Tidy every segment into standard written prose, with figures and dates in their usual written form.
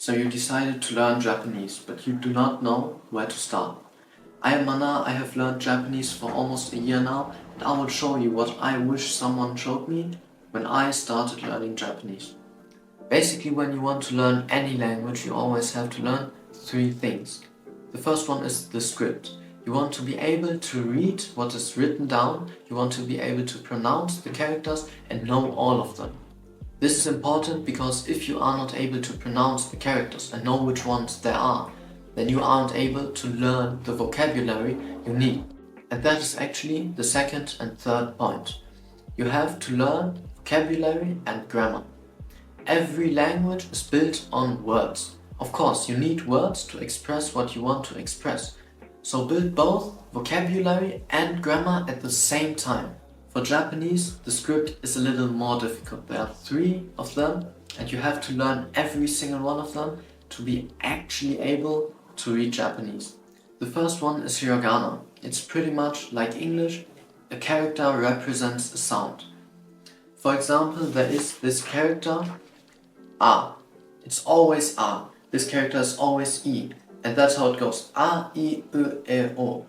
So you decided to learn Japanese, but you do not know where to start. I am Manaar. I have learned Japanese for almost a year now, and I will show you what I wish someone showed me when I started learning Japanese. Basically, when you want to learn any language, you always have to learn three things. The first one is the script. You want to be able to read what is written down, you want to be able to pronounce the characters and know all of them. This is important because if you are not able to pronounce the characters and know which ones there are, then you aren't able to learn the vocabulary you need. And that is actually the second and third point. You have to learn vocabulary and grammar. Every language is built on words. Of course, you need words to express what you want to express. So build both vocabulary and grammar at the same time. For Japanese, the script is a little more difficult. There are 3 of them and you have to learn every single one of them to be actually able to read Japanese. The first one is Hiragana. It's pretty much like English. A character represents a sound. For example, there is this character A. It's always A. This character is always E. And that's how it goes. A, I, U, E, O.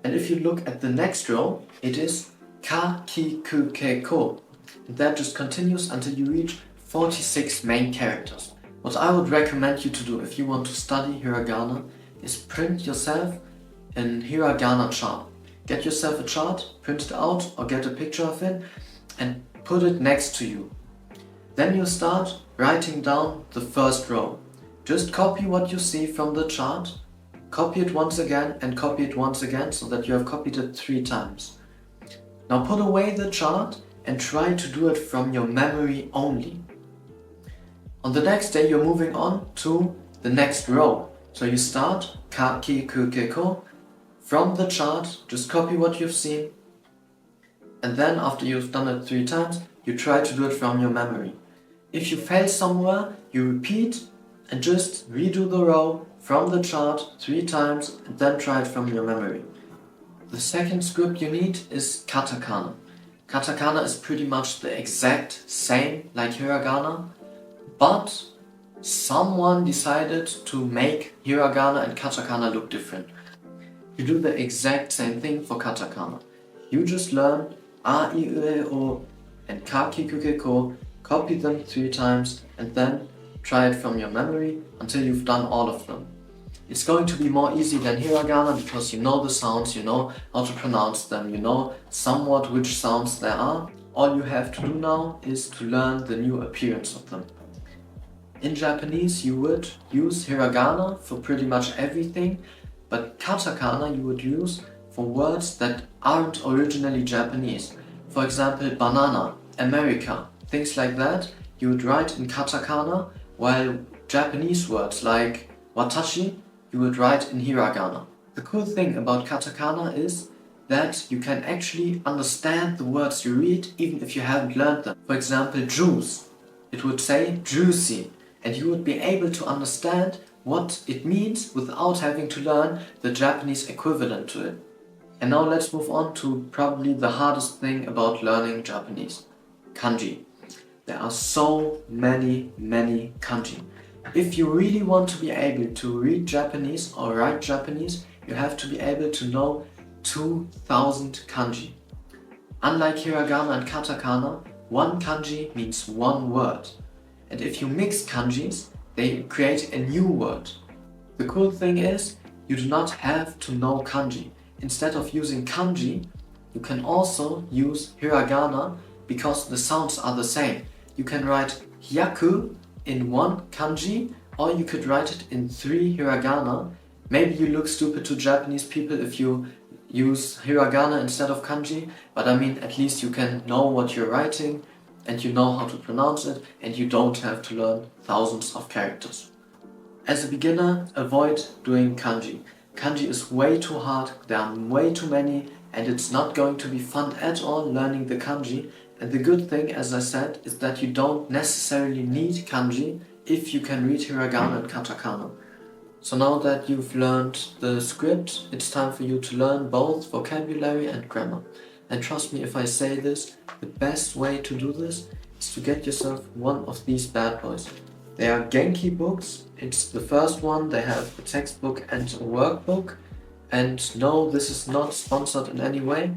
And if you look at the next row, it is Ka, Ki, Ku, Ke, Ko. And that just continues until you reach 46 main characters. What I would recommend you to do if you want to study Hiragana is print yourself an Hiragana chart. Get yourself a chart, print it out or get a picture of it and put it next to you. Then you start writing down the first row. Just copy what you see from the chart, copy it once again and copy it once again so that you have copied it 3 times. Now put away the chart and try to do it from your memory only. On the next day you're moving on to the next row. So you start Ka, Ki, Ku, Ke, Ko from the chart, just copy what you've seen and then after you've done it 3 times, you try to do it from your memory. If you fail somewhere, you repeat and just redo the row from the chart 3 times and then try it from your memory. The second script you need is Katakana. Katakana is pretty much the exact same like Hiragana, but someone decided to make Hiragana and Katakana look different. You do the exact same thing for Katakana. You just learn A, I, U, E, O and Ka, Ki, Ku, Ke, Ko, copy them 3 times and then try it from your memory until you've done all of them. It's going to be more easy than Hiragana because you know the sounds, you know how to pronounce them, you know somewhat which sounds there are. All you have to do now is to learn the new appearance of them. In Japanese you would use Hiragana for pretty much everything, but Katakana you would use for words that aren't originally Japanese. For example, banana, America, things like that you would write in Katakana, while Japanese words like watashi you would write in Hiragana. The cool thing about Katakana is that you can actually understand the words you read even if you haven't learned them. For example, juice, it would say juicy, and you would be able to understand what it means without having to learn the Japanese equivalent to it. And now let's move on to probably the hardest thing about learning Japanese, kanji. There are so many kanji. If you really want to be able to read Japanese or write Japanese, you have to be able to know 2000 kanji. Unlike Hiragana and Katakana, one kanji means one word. And if you mix kanjis, they create a new word. The cool thing is, you do not have to know kanji. Instead of using kanji, you can also use Hiragana because the sounds are the same. You can write hyaku in 1 kanji, or you could write it in 3 Hiragana. Maybe you look stupid to Japanese people if you use Hiragana instead of kanji, but I mean at least you can know what you're writing and you know how to pronounce it and you don't have to learn thousands of characters. As a beginner, avoid doing kanji. Kanji is way too hard, there are way too many and it's not going to be fun at all learning the kanji. And the good thing, as I said, is that you don't necessarily need kanji if you can read Hiragana and Katakana. So now that you've learned the script, it's time for you to learn both vocabulary and grammar. And trust me if I say this, the best way to do this is to get yourself one of these bad boys. They are genki books. It's the first one. They have a textbook and a workbook. And no, this is not sponsored in any way.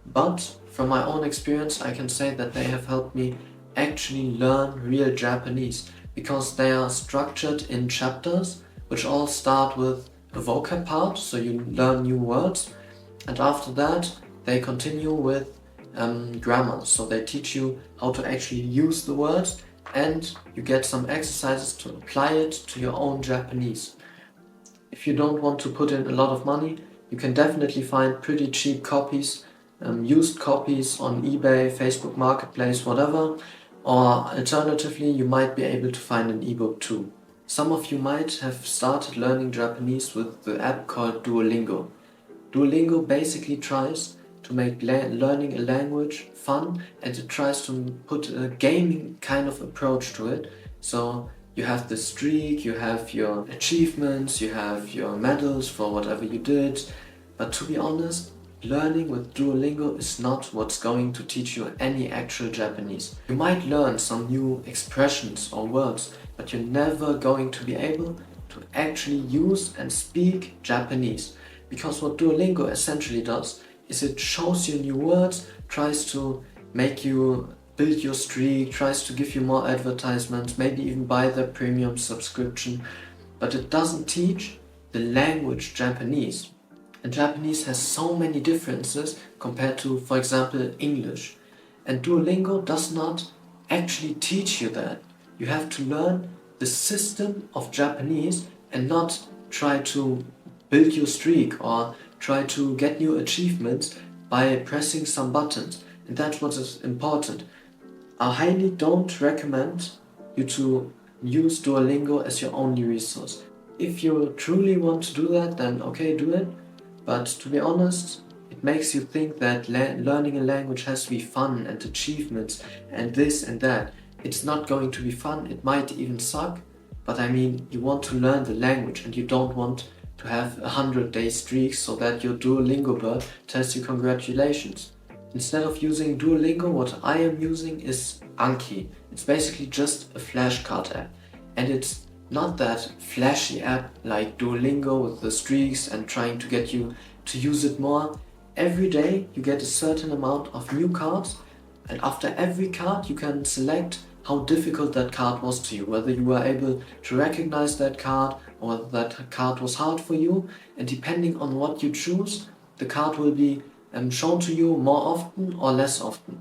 But from my own experience, I can say that they have helped me actually learn real Japanese, because they are structured in chapters which all start with a vocab part, so you learn new words, and after that they continue with grammar, so they teach you how to actually use the words, and you get some exercises to apply it to your own Japanese. If you don't want to put in a lot of money, you can definitely find pretty cheap copies, used copies on eBay, Facebook Marketplace, whatever, or alternatively you might be able to find an ebook too. Some of you might have started learning Japanese with the app called Duolingo. Duolingo basically tries to make learning a language fun, and it tries to put a gaming kind of approach to it. So you have the streak, you have your achievements, you have your medals for whatever you did. But to be honest, learning with Duolingo is not what's going to teach you any actual Japanese. You might learn some new expressions or words, but you're never going to be able to actually use and speak Japanese. Because what Duolingo essentially does is it shows you new words, tries to make you build your streak, tries to give you more advertisements, maybe even buy their premium subscription, but it doesn't teach the language Japanese. And Japanese has so many differences compared to, for example, English. And Duolingo does not actually teach you that. You have to learn the system of Japanese and not try to build your streak or try to get new achievements by pressing some buttons. And that's what is important. I highly don't recommend you to use Duolingo as your only resource. If you truly want to do that, then okay, do it. But to be honest, it makes you think that learning a language has to be fun and achievements and this and that. It's not going to be fun, it might even suck, but I mean, you want to learn the language and you don't want to have 100-day streaks so that your Duolingo bird tells you congratulations. Instead of using Duolingo, what I am using is Anki. It's basically just a flashcard app, and it's not that flashy app like Duolingo with the streaks and trying to get you to use it more. Every day you get a certain amount of new cards, and after every card you can select how difficult that card was to you, whether you were able to recognize that card or whether that card was hard for you, and depending on what you choose, the card will be shown to you more often or less often.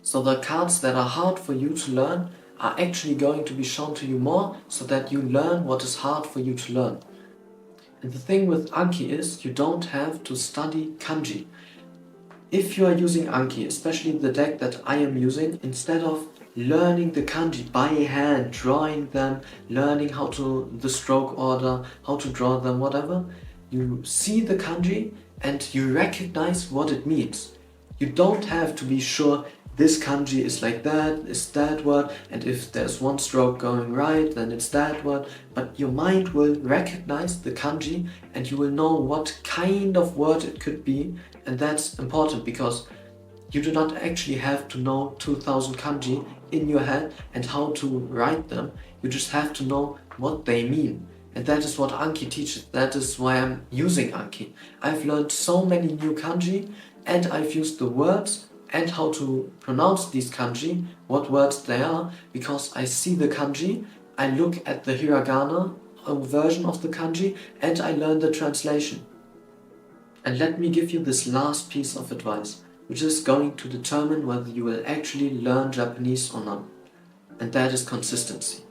So the cards that are hard for you to learn are actually going to be shown to you more, so that you learn what is hard for you to learn. And the thing with Anki is you don't have to study kanji. If you are using Anki, especially the deck that I am using, instead of learning the kanji by hand, drawing them, learning how to the stroke order, how to draw them, whatever, you see the kanji and you recognize what it means. You don't have to be sure this kanji is like that, is that word, and if there's one stroke going right, then it's that word. But your mind will recognize the kanji and you will know what kind of word it could be, and that's important because you do not actually have to know 2000 kanji in your head and how to write them. You just have to know what they mean. And that is what Anki teaches. That is why I'm using Anki. I've learned so many new kanji, and I've used the words and how to pronounce these kanji, what words they are, because I see the kanji, I look at the Hiragana version of the kanji, and I learn the translation. And let me give you this last piece of advice, which is going to determine whether you will actually learn Japanese or not. And that is consistency.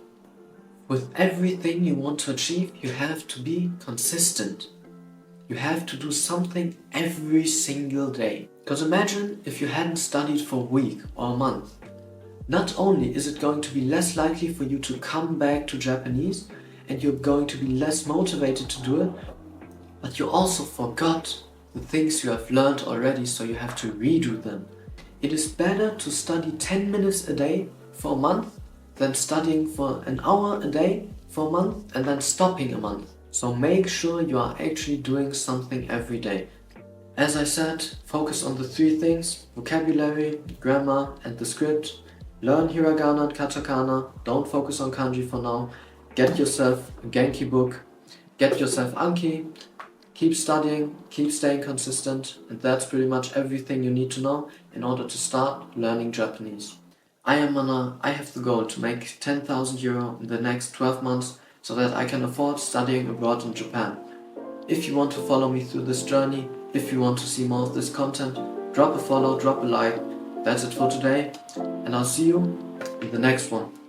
With everything you want to achieve, you have to be consistent. You have to do something every single day. Because imagine if you hadn't studied for a week or a month. Not only is it going to be less likely for you to come back to Japanese, and you're going to be less motivated to do it, but you also forgot the things you have learned already, so you have to redo them. It is better to study 10 minutes a day for a month than studying for an hour a day for a month and then stopping a month. So make sure you are actually doing something every day. As I said, focus on the three things: vocabulary, grammar and the script. Learn Hiragana and Katakana, don't focus on kanji for now. Get yourself a genki book, get yourself Anki, keep studying, keep staying consistent, and that's pretty much everything you need to know in order to start learning Japanese. I am Manaar. I have the goal to make 10,000 euro in the next 12 months so that I can afford studying abroad in Japan. If you want to follow me through this journey, if you want to see more of this content, drop a follow, drop a like. That's it for today, and I'll see you in the next one.